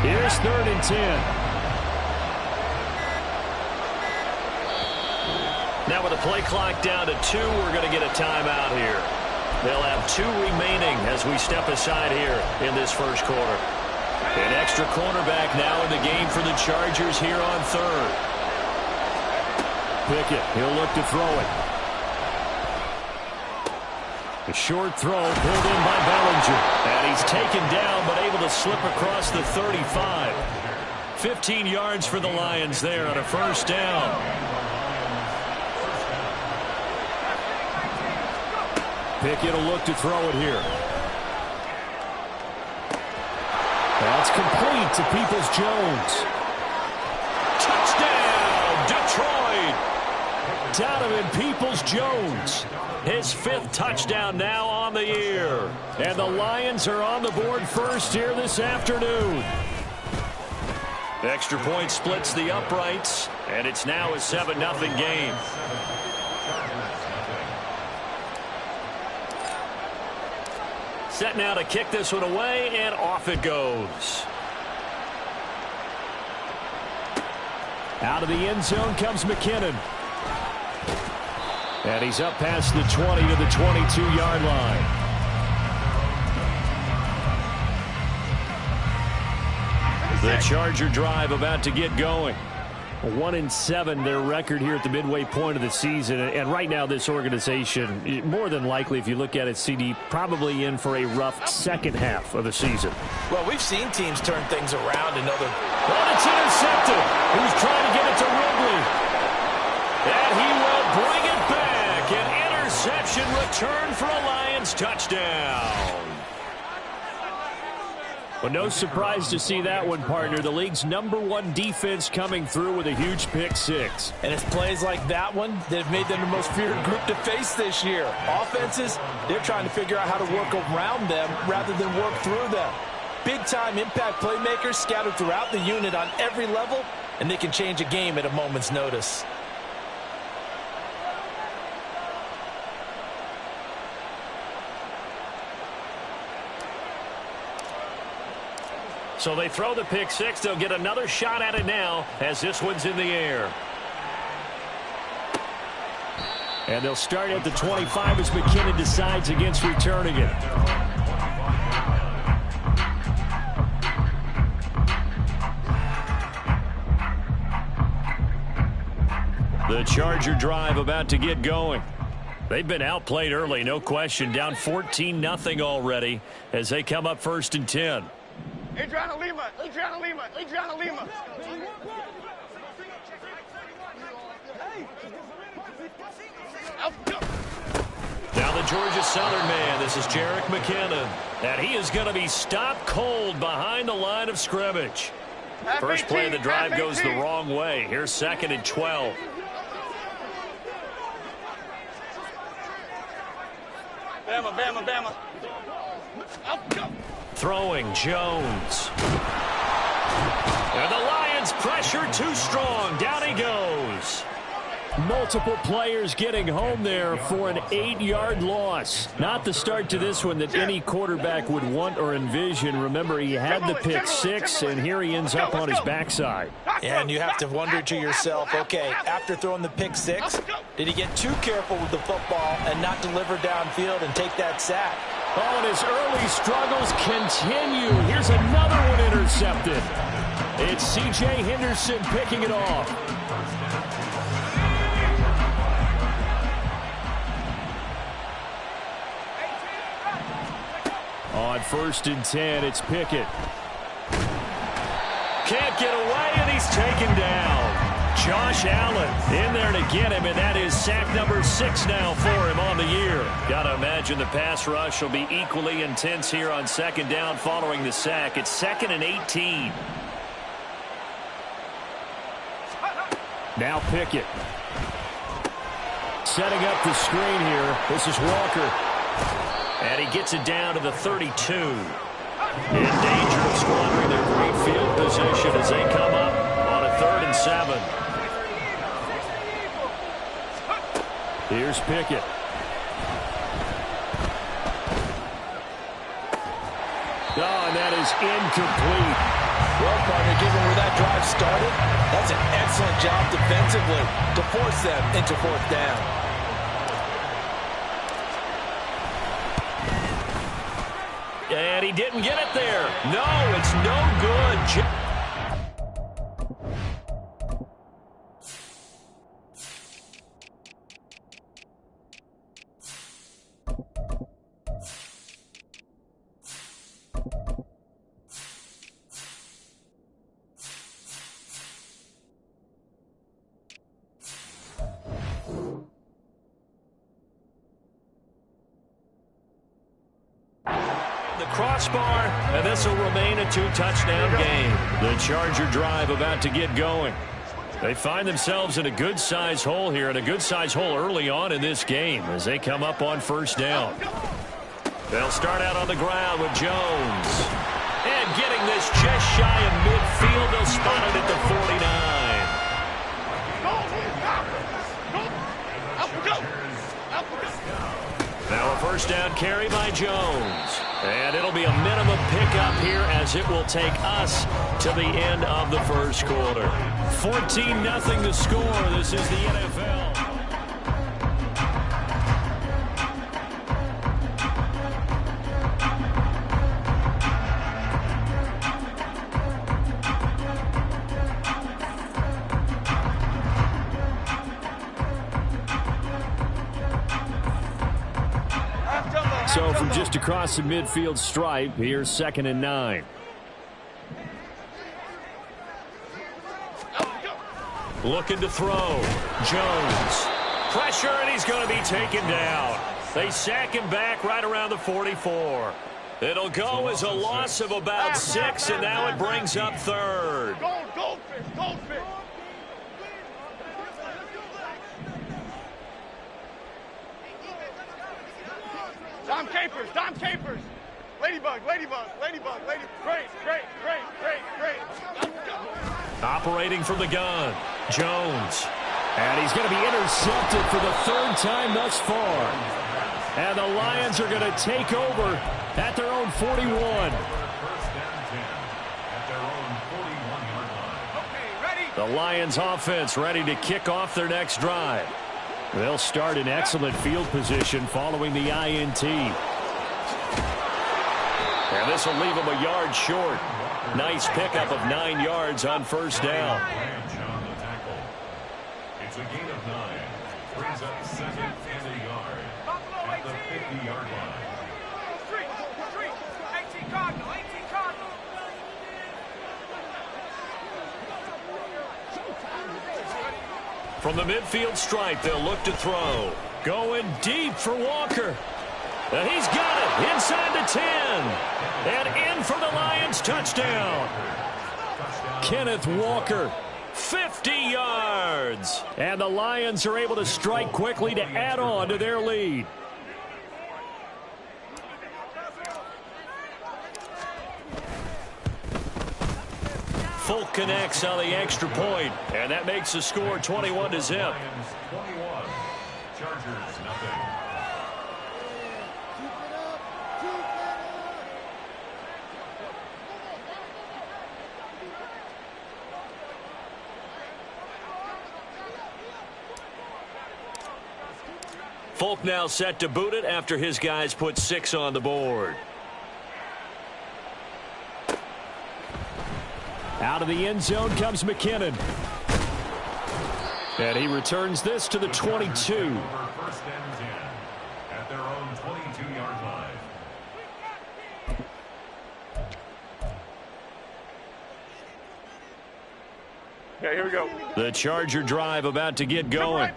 Here's 3rd and 10. Now with the play clock down to 2, we're going to get a timeout here. They'll have 2 remaining as we step aside here in this first quarter. An extra cornerback now in the game for the Chargers here on 3rd. Pickett, he'll look to throw it. A short throw pulled in by Bellinger. And he's taken down but able to slip across the 35. 15 yards for the Lions there on a first down. Pickett will look to throw it here. That's complete to Peoples-Jones. Touchdown, Detroit! Donovan Peoples-Jones. His 5th touchdown now on the year. And the Lions are on the board first here this afternoon. Extra point splits the uprights, and it's now a 7-0 game. Set now to kick this one away, and off it goes. Out of the end zone comes McKinnon. And he's up past the 20 to the 22-yard line. The Charger drive about to get going. 1-7 their record here at the midway point of the season, and right now this organization, more than likely if you look at it, CD, probably in for a rough second half of the season. Well, we've seen teams turn things around and other. Oh, it's intercepted. He was trying to get it to Ridley. And he will bring it back. An interception return for a Lions touchdown. Well, no surprise to see that one, partner. The league's #1 defense coming through with a huge pick-6. And it's plays like that one that have made them the most feared group to face this year. Offenses, they're trying to figure out how to work around them rather than work through them. Big-time impact playmakers scattered throughout the unit on every level, and they can change a game at a moment's notice. So they throw the pick-6. They'll get another shot at it now as this one's in the air. And they'll start at the 25 as McKinnon decides against returning it. The Charger drive about to get going. They've been outplayed early, no question. Down 14-0 already as they come up 1st and 10. Adriana Lima, Adriana Lima, Adriana Lima. Now the Georgia Southern man, this is Jerick McKinnon. And he is going to be stopped cold behind the line of scrimmage. First play of the drive goes the wrong way. Here's 2nd and 12. Bama, Bama, Bama. Throwing Jones. And the Lions pressure too strong. Down he goes. Multiple players getting home there for an 8-yard loss. Not the start to this one that any quarterback would want or envision. Remember, he had the pick-6, and here he ends up on his backside. Yeah, and you have to wonder to yourself, okay, after throwing the pick-6, did he get too careful with the football and not deliver downfield and take that sack? Oh, and his early struggles continue. Here's another one intercepted. It's C.J. Henderson picking it off. On 1st and 10, it's Pickett. Can't get away, and he's taken down. Josh Allen in there to get him, and that is sack number 6 now for him on the year. Got to imagine the pass rush will be equally intense here on 2nd down following the sack. It's 2nd and 18. Now Pickett. Setting up the screen here. This is Walker. And he gets it down to the 32. In danger of squandering their great field position as they come up on a 3rd and 7. Here's Pickett. Oh, and that is incomplete. Well, partner, given where that drive started, that's an excellent job defensively to force them into fourth down. And he didn't get it there. No, it's no good. Crossbar, and this will remain a two-touchdown game. The Charger drive about to get going. They find themselves in a good-sized hole here, and a good-sized hole early on in this game as they come up on first down. They'll start out on the ground with Jones. And getting this just shy of midfield, they'll spot it at the 49. Now a first down carry by Jones. And it'll be a minimum pickup here as it will take us to the end of the first quarter. 14-0 the score. This is the NFL. So from just across the midfield stripe, here's 2nd and 9. Looking to throw. Jones. Pressure, and he's going to be taken down. They sack him back right around the 44. It'll go as a loss of about 6, and now it brings up 3rd. Goldfish, goldfish. Dom Capers, Dom Capers. Ladybug, ladybug, ladybug, ladybug. Great, great, great, great, great. Operating from the gun, Jones. And he's going to be intercepted for the 3rd time thus far. And the Lions are going to take over at their own 41. The Lions offense ready to kick off their next drive. They'll start in excellent field position following the INT. And this will leave them a yard short. Nice pickup of 9 yards on first down. It's a gain of 9. Brings up 2nd and a yard at the 50-yard line. Street, 18 Cardinal, 18 Cardinal. From the midfield stripe, they'll look to throw. Going deep for Walker. And he's got it inside the 10. And in for the Lions touchdown. Kenneth Walker, 50 yards. And the Lions are able to strike quickly to add on to their lead. Folk connects on the extra point, and that makes the score 21-0. Chargers, nothing. Folk now set to boot it after his guys put 6 on the board. Out of the end zone comes McKinnon. And he returns this to the 22. First and 10 at their own 22-yard line. Okay, here we go. The Charger drive about to get going.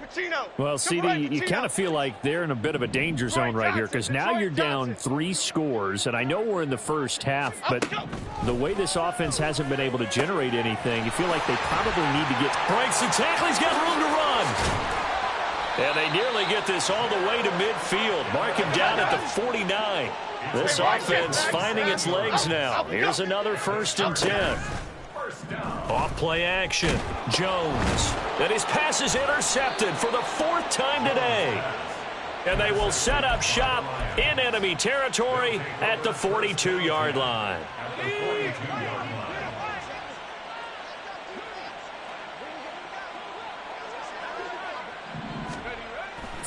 Well, CD, you kind of feel like they're in a bit of a danger zone right here because now you're down 3 scores, and I know we're in the first half, but the way this offense hasn't been able to generate anything, you feel like they probably need to get... Breaks the tackle, he's got room to run. And they nearly get this all the way to midfield. Mark him down at the 49. This offense finding its legs now. Here's another 1st and 10. Off play action. Jones. And his pass is intercepted for the 4th time today. And they will set up shop in enemy territory at the 42-yard line.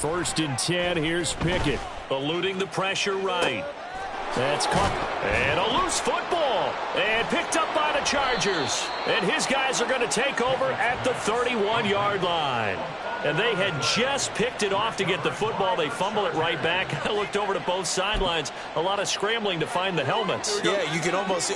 1st and 10. Here's Pickett. Eluding the pressure right. That's caught. And a loose football. And picked up by the Chargers. And his guys are going to take over at the 31-yard line. And they had just picked it off to get the football. They fumble it right back. I looked over to both sidelines. A lot of scrambling to find the helmets. Yeah, you can almost,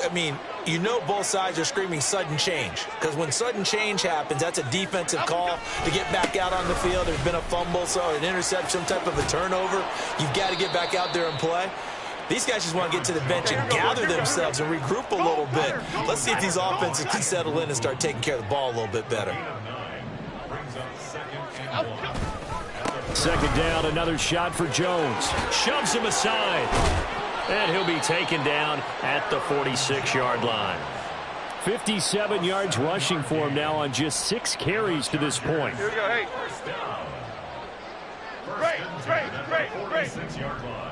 you know both sides are screaming sudden change. Because when sudden change happens, that's a defensive call to get back out on the field. There's been a fumble, so an interception, some type of a turnover. You've got to get back out there and play. These guys just want to get to the bench and gather themselves and regroup a little bit. Let's see if these offenses can settle in and start taking care of the ball a little bit better. 2nd down, another shot for Jones. Shoves him aside. And he'll be taken down at the 46-yard line. 57 yards rushing for him now on just 6 carries to this point. Here we go, hey. Great. 46-yard line.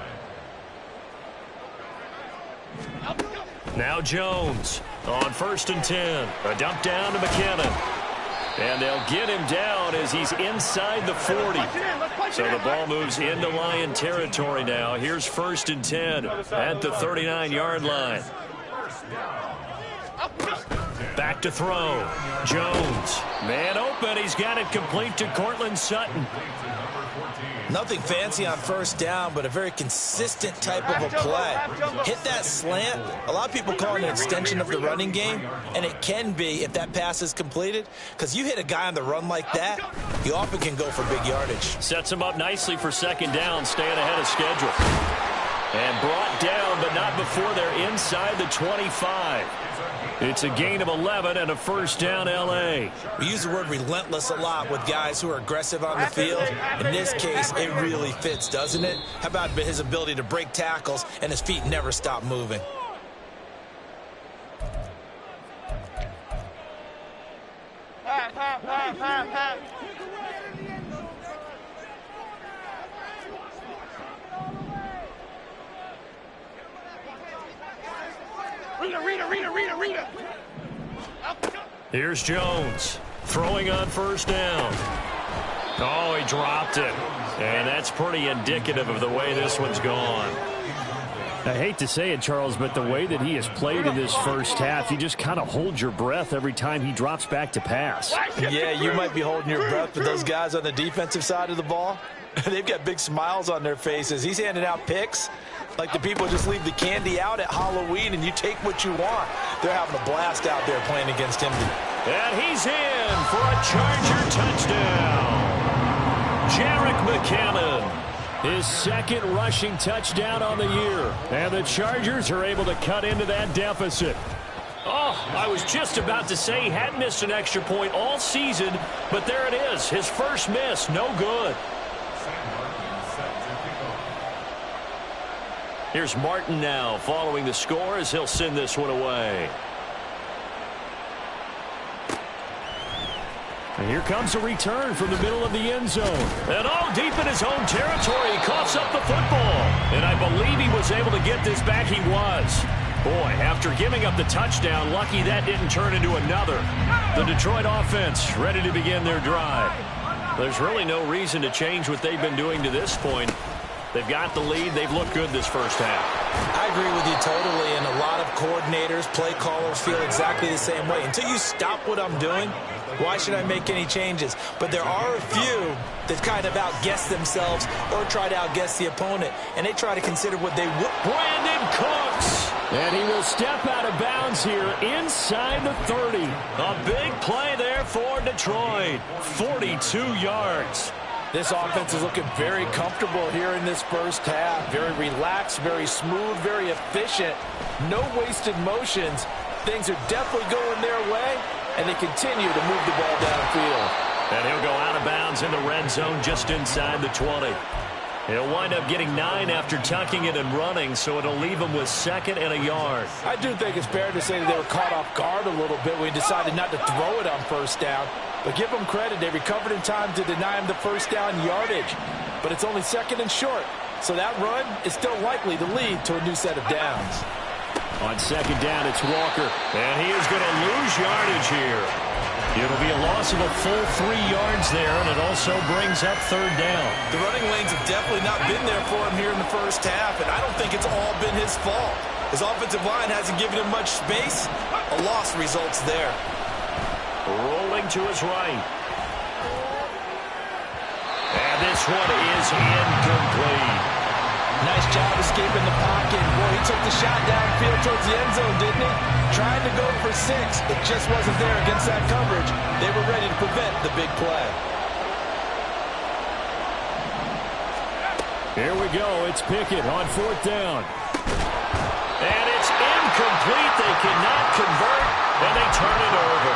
Now Jones on 1st and 10. A dump down to McKinnon. And they'll get him down as he's inside the 40. So the ball moves into Lion territory now. Here's 1st and 10 at the 39-yard line. Back to throw. Jones. Man open. He's got it complete to Courtland Sutton. Nothing fancy on 1st down, but a very consistent type of a play. Hit that slant. A lot of people call it an extension of the running game, and it can be if that pass is completed, because you hit a guy on the run like that, you often can go for big yardage. Sets him up nicely for 2nd down, staying ahead of schedule. And brought down, but not before they're inside the 25. It's a gain of 11 and a 1st down, L.A. We use the word relentless a lot with guys who are aggressive on the field. In this case, it really fits, doesn't it? How about his ability to break tackles and his feet never stop moving? Rita. Here's Jones throwing on 1st down. Oh, he dropped it. And that's pretty indicative of the way this one's gone. I hate to say it, Charles, but the way that he has played in this 1st half, you just kind of hold your breath every time he drops back to pass. Yeah, you might be holding your breath, but those guys on the defensive side of the ball, they've got big smiles on their faces. He's handing out picks like the people just leave the candy out at Halloween and you take what you want. They're having a blast out there playing against him. And he's in for a Charger touchdown. Jerick McKinnon. His 2nd rushing touchdown on the year. And the Chargers are able to cut into that deficit. Oh, I was just about to say he hadn't missed an extra point all season, but there it is. His first miss, no good. Here's Martin now following the score as he'll send this one away. And here comes a return from the middle of the end zone. And deep in his own territory, he coughs up the football. And I believe he was able to get this back. He was. Boy, after giving up the touchdown, lucky that didn't turn into another. The Detroit offense ready to begin their drive. There's really no reason to change what they've been doing to this point. They've got the lead. They've looked good this 1st half. I agree with you totally, and a lot of coordinators, play callers feel exactly the same way. Until you stop what I'm doing, why should I make any changes? But there are a few that kind of outguess themselves or try to outguess the opponent, and they try to consider what they would. Brandon Cooks! And he will step out of bounds here inside the 30. A big play there for Detroit. 42 yards. This offense is looking very comfortable here in this 1st half. Very relaxed, very smooth, very efficient. No wasted motions. Things are definitely going their way, and they continue to move the ball downfield. And he'll go out of bounds in the red zone just inside the 20. He'll wind up getting 9 after tucking it and running, so it'll leave him with 2nd and a yard. I do think it's fair to say that they were caught off guard a little bit when he decided not to throw it on 1st down. But give them credit. They recovered in time to deny him the 1st down yardage. But it's only 2nd and short. So that run is still likely to lead to a new set of downs. On 2nd down, it's Walker. And he is going to lose yardage here. It'll be a loss of a full 3 yards there, and it also brings up third down. The running lanes have definitely not been there for him here in the first half, and I don't think it's all been his fault. His offensive line hasn't given him much space. A loss results there. Rolling to his right. And this one is incomplete. Nice job escaping the pocket. Boy, he took the shot downfield towards the end zone, didn't he? Trying to go for 6. It just wasn't there against that coverage. They were ready to prevent the big play. Here we go. It's Pickett on fourth down. And it's incomplete. They cannot convert, and they turn it over.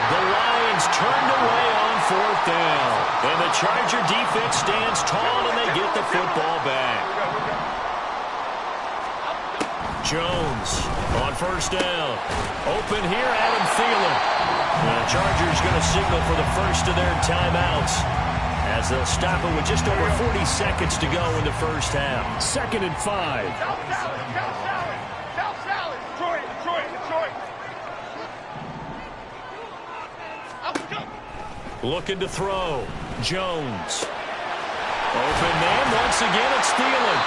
The Lions turned away on fourth down. And the Charger defense stands tall, and they get the football back. Jones on first down. Open here, Adam Thielen. The Chargers going to signal for the first of their timeouts, as they'll stop it with just over 40 seconds to go in the first half. 2nd and 5. South Salad, South Salad, South Salad. Detroit, Detroit, Detroit. Looking to throw. Jones. Open man. Once again, it's Thielen.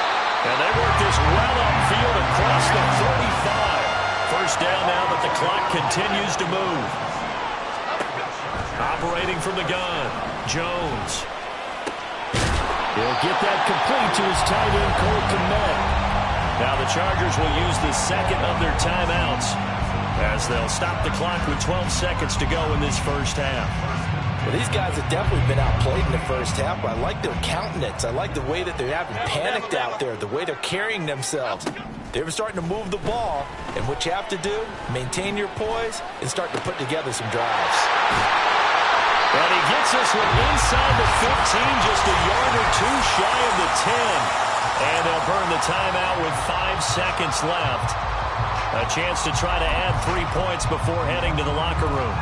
And they work this well upfield across the 35. First down now, but the clock continues to move. Operating from the gun. Jones. He'll get that complete to his tight end, Cole Kmet. Now the Chargers will use the second of their timeouts, as they'll stop the clock with 12 seconds to go in this first half. Well, these guys have definitely been outplayed in the first half, but I like their countenance. I like the way that they haven't panicked out there, the way they're carrying themselves. They're starting to move the ball, and what you have to do, maintain your poise and start to put together some drives. And he gets this one inside the 15, just a yard or two shy of the 10. And they'll burn the timeout with 5 seconds left. A chance to try to add 3 points before heading to the locker room.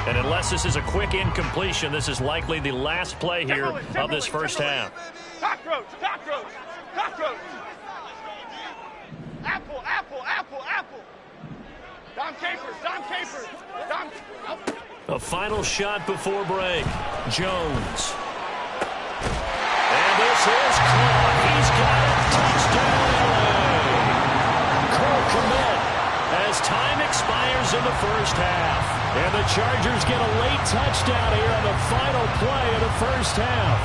And unless this is a quick incompletion, this is likely the last play here of this first half. Cockroach, cockroach, cockroach. Apple, apple, apple, apple. Dom Capers, Dom Capers. Dom. A final shot before break. Jones. And this is caught. He's got a touchdown. Cole Kmet, as time expires in the first half. And the Chargers get a late touchdown here on the final play of the first half.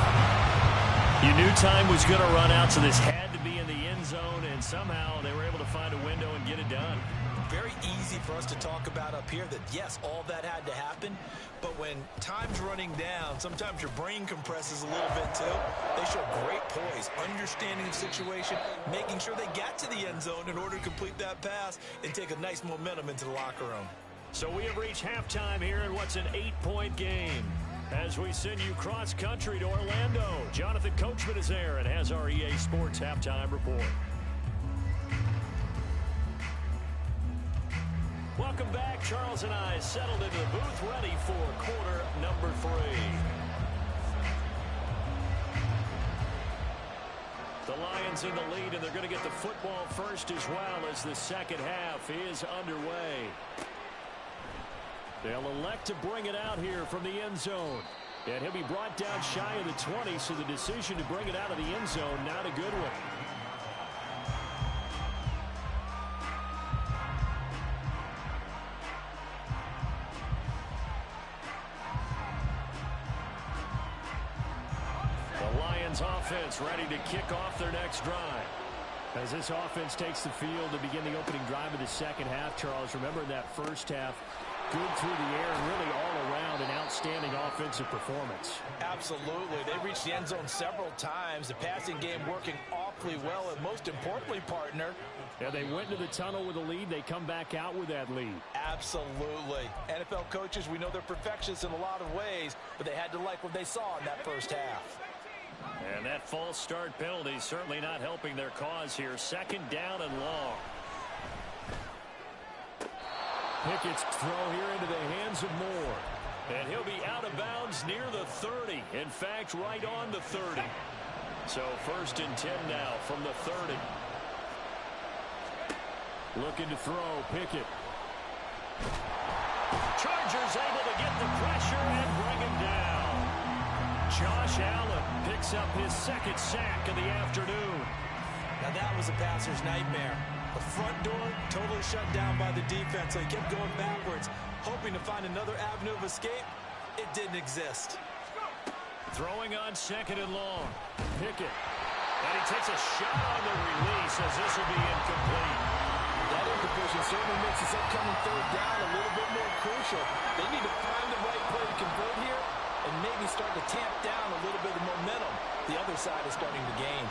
You knew time was going to run out, so this had to be in the end zone, and somehow they were able to find a window and get it done. Very easy for us to talk about up here that, yes, all that had to happen, but when time's running down, sometimes your brain compresses a little bit too. They show great poise, understanding the situation, making sure they got to the end zone in order to complete that pass and take a nice momentum into the locker room. So we have reached halftime here in what's an 8-point game, as we send you cross-country to Orlando. Jonathan Coachman is there and has our EA Sports halftime report. Welcome back. Charles and I settled into the booth, ready for quarter number 3. The Lions in the lead, and they're going to get the football first as well, as the second half is underway. They'll elect to bring it out here from the end zone. And he'll be brought down shy of the 20, so the decision to bring it out of the end zone, not a good one. The Lions offense ready to kick off their next drive. As this offense takes the field to begin the opening drive of the second half, Charles, remember that first half, good through the air and really all around an outstanding offensive performance. Absolutely. They reached the end zone several times. The passing game working awfully well, and most importantly, partner, yeah, they went into the tunnel with a lead. They come back out with that lead. Absolutely. NFL coaches, we know they're perfectionists in a lot of ways, but they had to like what they saw in that first half. And that false start penalty certainly not helping their cause here. 2nd down and long. Pickett's throw here into the hands of Moore. And he'll be out of bounds near the 30. In fact, right on the 30. So 1st and 10 now from the 30. Looking to throw, Pickett. Chargers able to get the pressure and bring him down. Josh Allen picks up his second sack of the afternoon. Now that was a passer's nightmare. The front door totally shut down by the defense, so he kept going backwards, hoping to find another avenue of escape. It didn't exist. Throwing on second and long. Pickett. And he takes a shot on the release as this will be incomplete. That incompletion certainly makes this upcoming third down a little bit more crucial. They need to find the right play to convert here and maybe start to tamp down a little bit of momentum. The other side is starting to gain.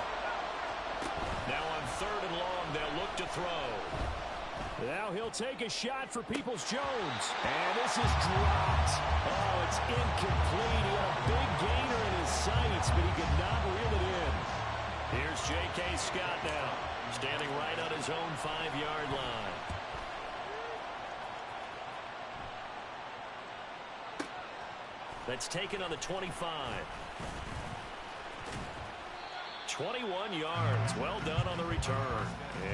Now on third and long, they'll look to throw. Now he'll take a shot for Peoples-Jones. And this is dropped. Oh, it's incomplete. He had a big gainer in his sights, but he could not reel it in. Here's J.K. Scott now, standing right on his own 5-yard line. That's taken on the 25. 21 yards. Well done on the return.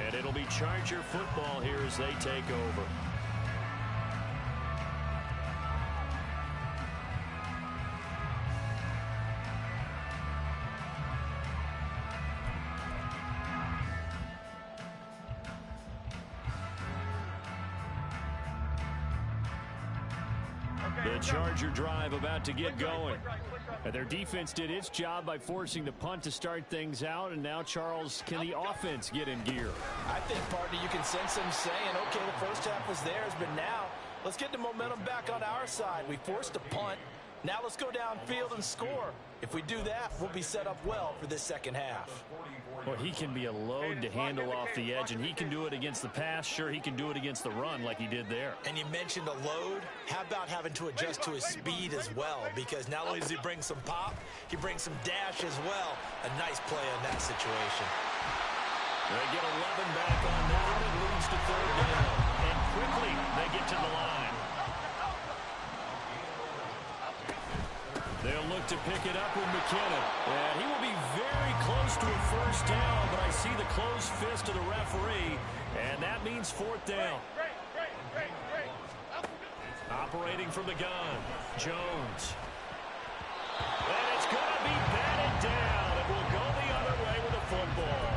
And it'll be Charger football here as they take over. The Charger drive about to get going. And their defense did its job by forcing the punt to start things out. And now, Charles, can the offense get in gear? I think, partner, you can sense them saying, okay, the first half was theirs, but now let's get the momentum back on our side. We forced a punt. Now let's go downfield and score. If we do that, we'll be set up well for this second half. Well, he can be a load to handle off the edge, and he can do it against the pass. Sure, he can do it against the run like he did there. And you mentioned a load. How about having to adjust to his speed as well? Because not only does he bring some pop, he brings some dash as well. A nice play in that situation. They get 11 back on that. It leads to third down. And quickly, they get to the line. They'll look to pick it up with McKinnon. And he will be very close to a first down, but I see the closed fist of the referee, and that means fourth down. Operating from the gun, Jones. And it's going to be batted down. It will go the other way with the football.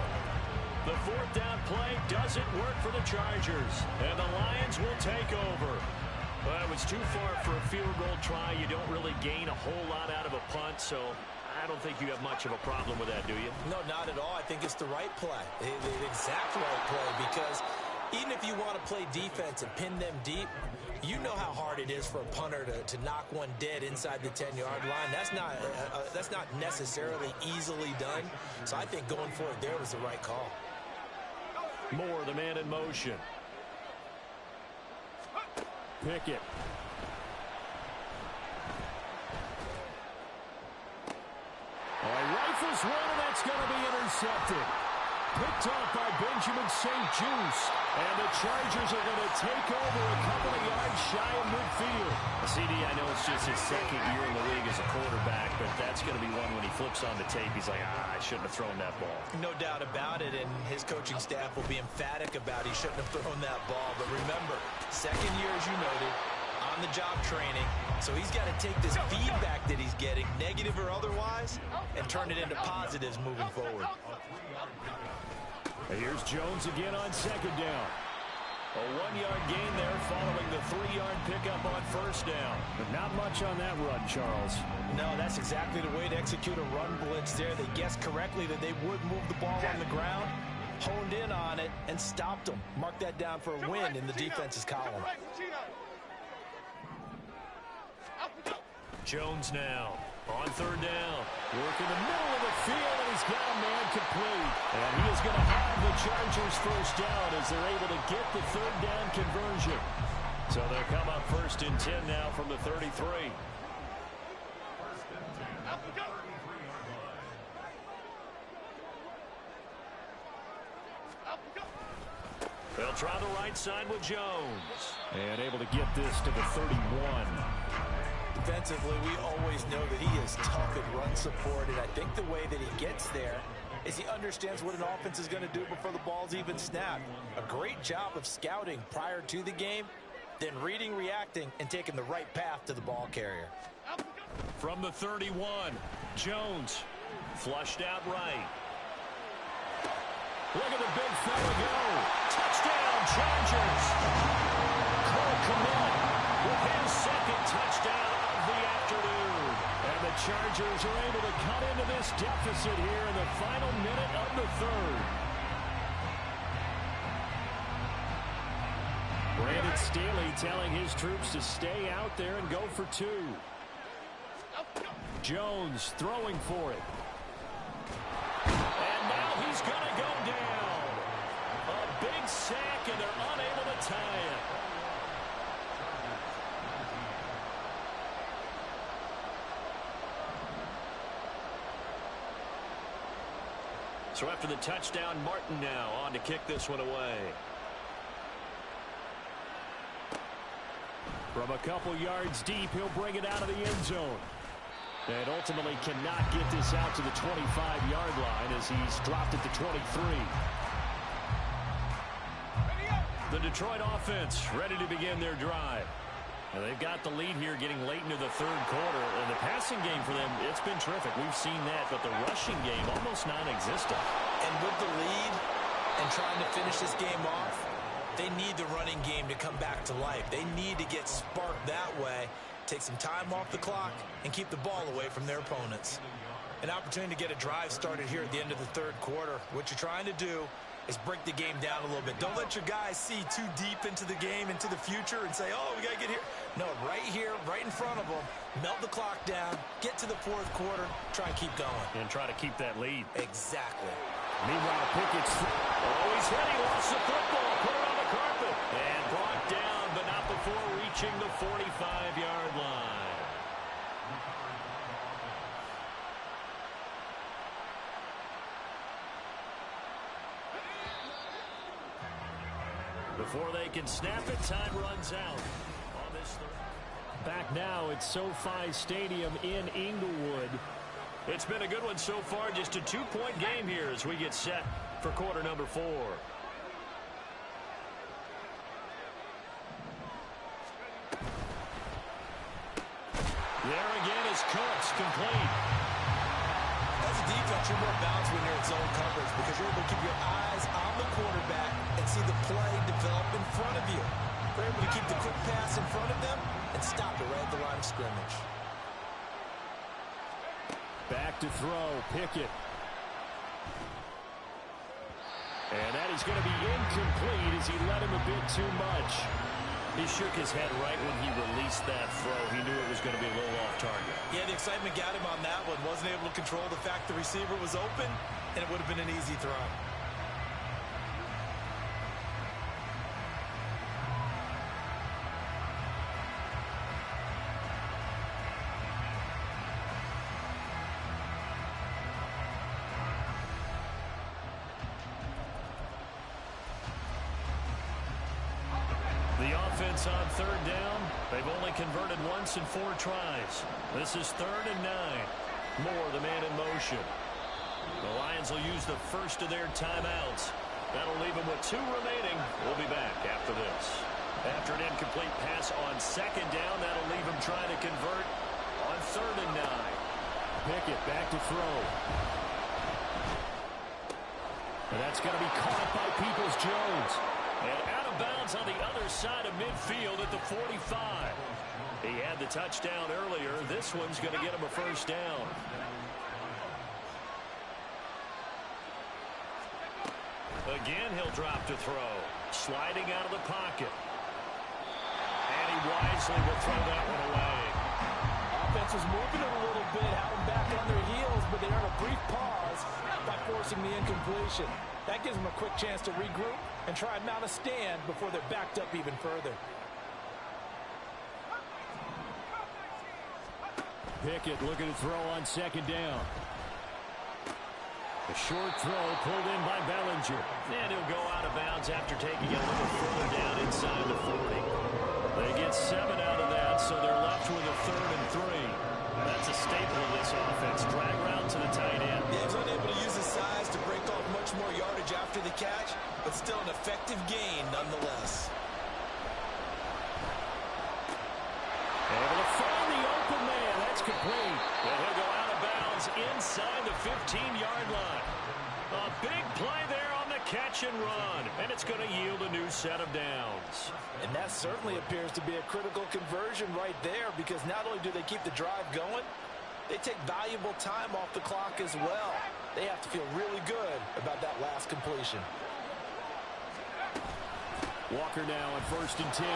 The fourth down play doesn't work for the Chargers, and the Lions will take over. Well, it was too far for a field goal try. You don't really gain a whole lot out of a punt, so I don't think you have much of a problem with that, do you? No, not at all. I think it's the right play, the exact right play, because even if you want to play defense and pin them deep, you know how hard it is for a punter to knock one dead inside the 10-yard line. That's not necessarily easily done, so I think going for it there was the right call. Moore, the man in motion. Pickett. Oh, he rifles one, and that's going to be intercepted. Picked off by Benjamin St-Juste. And the Chargers are going to take over a couple of yards shy of midfield. CD, I know it's just his second year in the league as a quarterback, but that's going to be one when he flips on the tape. He's like, I shouldn't have thrown that ball. No doubt about it, and his coaching staff will be emphatic about he shouldn't have thrown that ball. But remember, second year, as you noted, on-the-job training. So he's got to take this feedback that he's getting, negative or otherwise, and turn it into positives moving forward. Here's Jones again on second down. A 1-yard gain there following the 3-yard pickup on first down. But not much on that run, Charles. No, that's exactly the way to execute a run blitz there. They guessed correctly that they would move the ball on the ground, honed in on it, and stopped them. Mark that down for a win in the defense's column. Jones now on third down. Work in the middle of the field, and he's got a man complete. And he is going to have the Chargers first down as they're able to get the third down conversion. So they'll come up first and 10 now from the 33. They'll try the right side with Jones. And able to get this to the 31. Defensively, we always know that he is tough at run support, and I think the way that he gets there is he understands what an offense is going to do before the ball's even snapped. A great job of scouting prior to the game, then reading, reacting, and taking the right path to the ball carrier. From the 31, Jones flushed out right. Look at the big fella go. Touchdown, Chargers. Cole Kmet with his second touchdown of the afternoon. And the Chargers are able to cut into this deficit here in the final minute of the third. Brandon Staley telling his troops to stay out there and go for two. Jones throwing for it. And now he's going to go down. A big sack, and they're unable to tie it. So after the touchdown, Martin now on to kick this one away. From a couple yards deep, he'll bring it out of the end zone. And ultimately cannot get this out to the 25-yard line as he's dropped at the 23. The Detroit offense ready to begin their drive. And they've got the lead here getting late into the third quarter. And the passing game for them, it's been terrific. We've seen that, but the rushing game almost non-existent. And with the lead and trying to finish this game off, they need the running game to come back to life. They need to get sparked that way, take some time off the clock, and keep the ball away from their opponents. An opportunity to get a drive started here at the end of the third quarter. What you're trying to do is break the game down a little bit. Don't let your guys see too deep into the game, into the future, and say, oh, we got to get here. No, right here, right in front of them, melt the clock down, get to the fourth quarter, try and keep going. And try to keep that lead. Exactly. Meanwhile, Pickett's... Oh, he's hit. He lost the football. Put it on the carpet. And brought down, but not before reaching the 45-yard line. Before they can snap it, time runs out on this third. Back now at SoFi Stadium in Inglewood. It's been a good one so far. Just a two-point game here as we get set for quarter number 4. There again is Cooks, complete. As a defense, you're more balanced when you're in zone coverage because you're able to keep your eyes on the quarterback and see the play develop in front of you. You're able to keep the quick pass in front of them and stop it right at the line of scrimmage. Back to throw, Pickett. And that is going to be incomplete as he let him a bit too much. He shook his head right when he released that throw. He knew it was going to be a little off target. Yeah, the excitement got him on that one. Wasn't able to control the fact the receiver was open, and it would have been an easy throw. The offense on third down. They've only converted once in 4 tries. This is 3rd and 9. Moore, the man in motion. The Lions will use the first of their timeouts. That'll leave them with 2 remaining. We'll be back after this. After an incomplete pass on 2nd down, that'll leave them trying to convert on 3rd and 9. Pickett back to throw. And that's going to be caught by Peoples-Jones. And out of bounds on the other side of midfield at the 45. He had the touchdown earlier. This one's going to get him a first down. Again, he'll drop to throw. Sliding out of the pocket. And he wisely will throw that one away. Offense was moving it a little bit, had them back on their heels, but they earned a brief pause by forcing the incompletion. That gives them a quick chance to regroup and try and mount a stand before they're backed up even further. Pickett looking to throw on 2nd down. A short throw pulled in by Bellinger. And he'll go out of bounds after taking it a little further down inside the 40. They get 7 out of that, so they're left with a 3rd and 3. That's a staple of this offense. Drag route to the tight end. Yeah, he's unable to use his size to break off much more yardage after the catch, but still an effective gain nonetheless. It's complete. And he'll go out of bounds inside the 15-yard line. A big play there on the catch and run, and it's going to yield a new set of downs. And that certainly appears to be a critical conversion right there, because not only do they keep the drive going, they take valuable time off the clock as well. They have to feel really good about that last completion. Walker now on 1st and 10.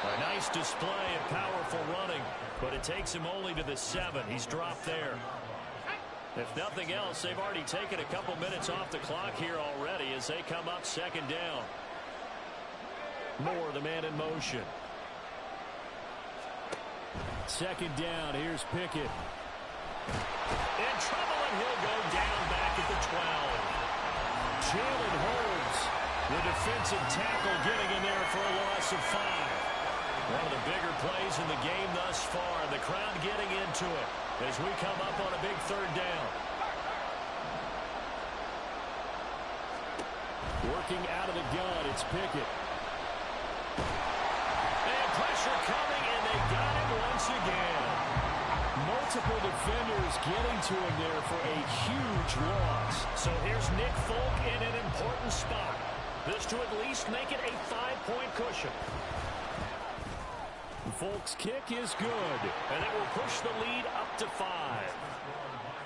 A nice display of powerful running, but it takes him only to the 7. He's dropped there. If nothing else, they've already taken a couple minutes off the clock here already as they come up 2nd down. Moore, the man in motion. 2nd down. Here's Pickett. In trouble, and he'll go down back at the 12. Jalen Holmes, the defensive tackle, getting in there for a loss of 5. One of the bigger plays in the game thus far. The crowd getting into it as we come up on a big 3rd down. Working out of the gun, it's Pickett. And pressure coming, and they got him once again. Multiple defenders getting to him there for a huge loss. So here's Nick Folk in an important spot. This to at least make it a 5-point cushion. Folk's kick is good, and it will push the lead up to 5.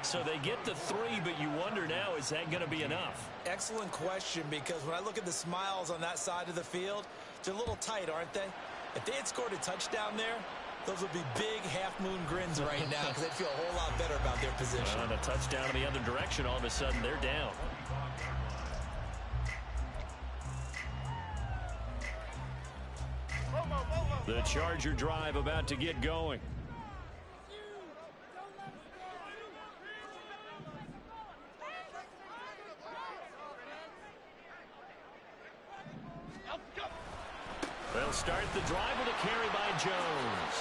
So they get the 3, but you wonder now, is that going to be enough? Excellent question, because when I look at the smiles on that side of the field, they're a little tight, aren't they? If they had scored a touchdown there, those would be big half-moon grins right now, because they'd feel a whole lot better about their position. And a touchdown in the other direction, all of a sudden they're down. The Charger drive about to get going. They'll start the drive with a carry by Jones.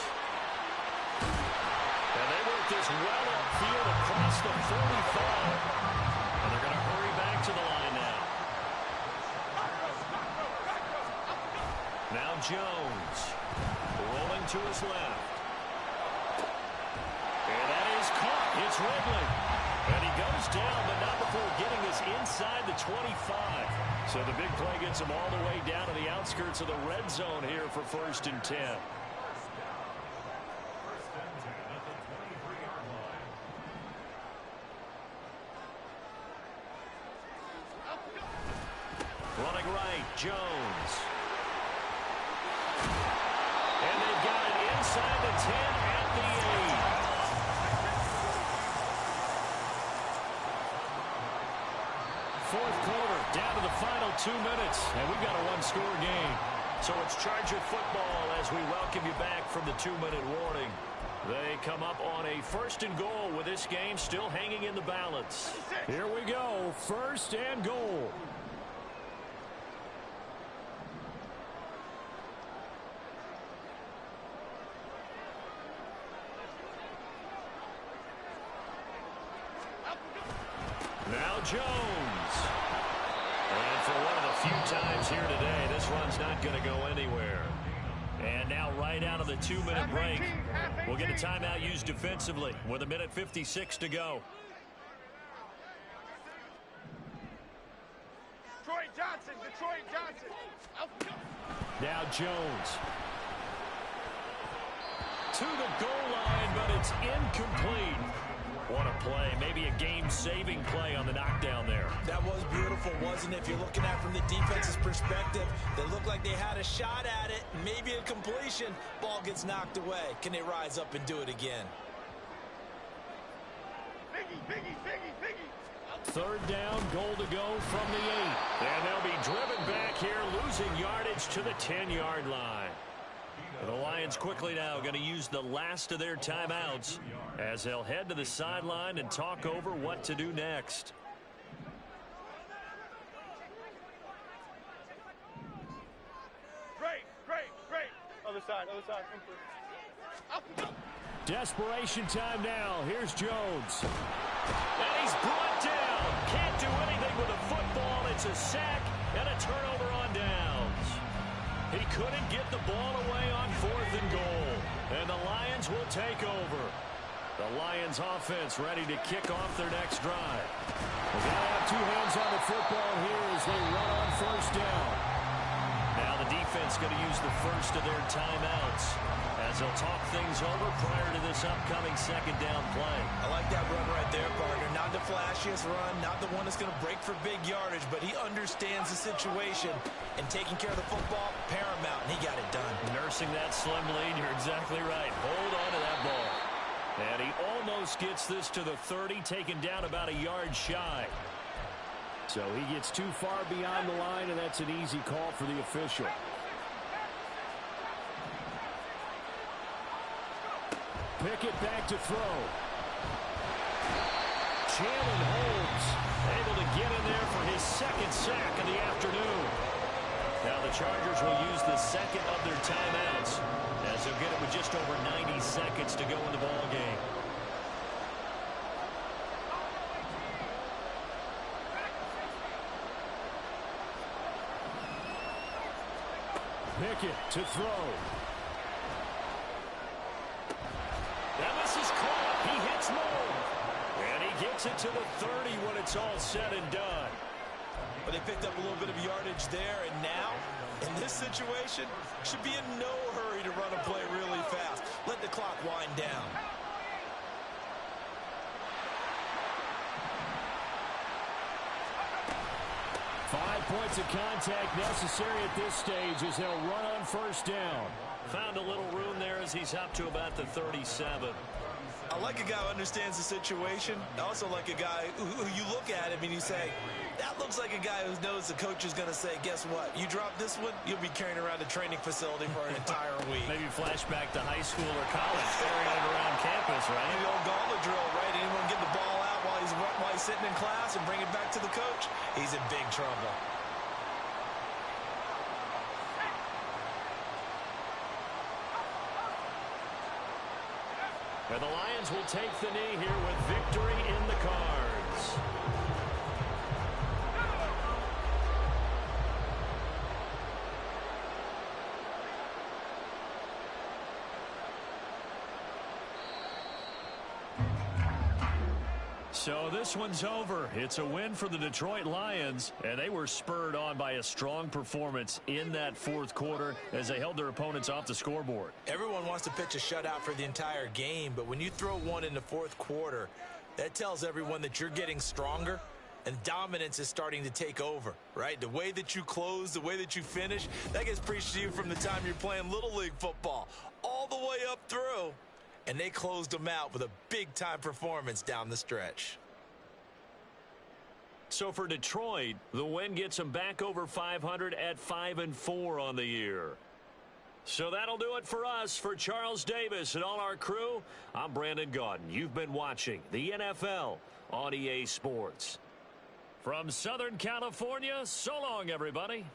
And they work this well upfield across the 45. And they're going to hurry back to the line now. Now Jones rolling to his left. And that is caught. It's Ridley. And he goes down, but not before getting this inside the 25. So the big play gets him all the way down to the outskirts of the red zone here for 1st and 10. Running right, Jones. And they've got it inside the 10 at the 8. Fourth quarter, down to the final 2 minutes, and we've got a one-score game. So it's Charger football as we welcome you back from the 2-minute warning. They come up on a 1st and goal with this game still hanging in the balance. Here we go, 1st and goal. Now Jones. And for one of the few times here today, this run's not going to go anywhere. And now right out of the 2-minute break, we'll get a timeout used defensively with 1:56 to go. Detroit Johnson. Now Jones. To the goal line, but it's incomplete. What a play. Maybe a game-saving play on the knockdown there. That was beautiful, wasn't it? If you're looking at it from the defense's perspective, they looked like they had a shot at it, maybe a completion. Ball gets knocked away. Can they rise up and do it again? Biggie. 3rd down, goal to go from the 8. And they'll be driven back here, losing yardage to the 10-yard line. The Lions quickly now going to use the last of their timeouts as they'll head to the sideline and talk over what to do next. Great. Other side. Desperation time now. Here's Jones. And he's brought down. Can't do anything with a football. It's a sack and a turnover on downs. He couldn't get the ball away on 4th and goal. And the Lions will take over. The Lions offense ready to kick off their next drive. They have 2 hands on the football here as they run on 1st down. Now the defense going to use the first of their timeouts as they'll talk things over prior to this upcoming 2nd down play. I like that run right there, partner. Not the flashiest run, not the one that's going to break for big yardage, but he understands the situation, and taking care of the football, paramount, and he got it done. Nursing that slim lead, you're exactly right. Hold on to that ball. And he almost gets this to the 30, taken down about a yard shy. So he gets too far beyond the line, and that's an easy call for the official. Pickett back to throw. Jalen Holmes able to get in there for his 2nd sack of the afternoon. Now the Chargers will use the 2nd of their timeouts as they'll get it with just over 90 seconds to go in the ball game. Pickett to throw. Now this is caught. He hits Moore. And he gets it to the 30 when it's all said and done. But they picked up a little bit of yardage there, and now, in this situation, should be in no hurry to run a play really fast. Let the clock wind down. Five points of contact necessary at this stage as they'll run on 1st down. Found a little room there as he's up to about the 37. I like a guy who understands the situation. I also like a guy who you look at him and you say, that looks like a guy who knows the coach is going to say, guess what? You drop this one, you'll be carrying around a training facility for an entire week. Maybe flashback to high school or college, carrying it around campus, right? The old gauntlet drill, right? Anyone get the ball out while he's sitting in class and bring it back to the coach? He's in big trouble. And the Lions will take the knee here with victory in the cards. So this one's over. It's a win for the Detroit Lions, and they were spurred on by a strong performance in that 4th quarter as they held their opponents off the scoreboard. Everyone wants to pitch a shutout for the entire game, but when you throw one in the 4th quarter, that tells everyone that you're getting stronger and dominance is starting to take over, right? The way that you close, the way that you finish, that gets preached to you from the time you're playing Little League football all the way up through. And they closed them out with a big-time performance down the stretch. So for Detroit, the win gets them back over 500 at 5-4 on the year. So that'll do it for us. For Charles Davis and all our crew, I'm Brandon Gaudin. You've been watching the NFL on EA Sports. From Southern California, so long, everybody.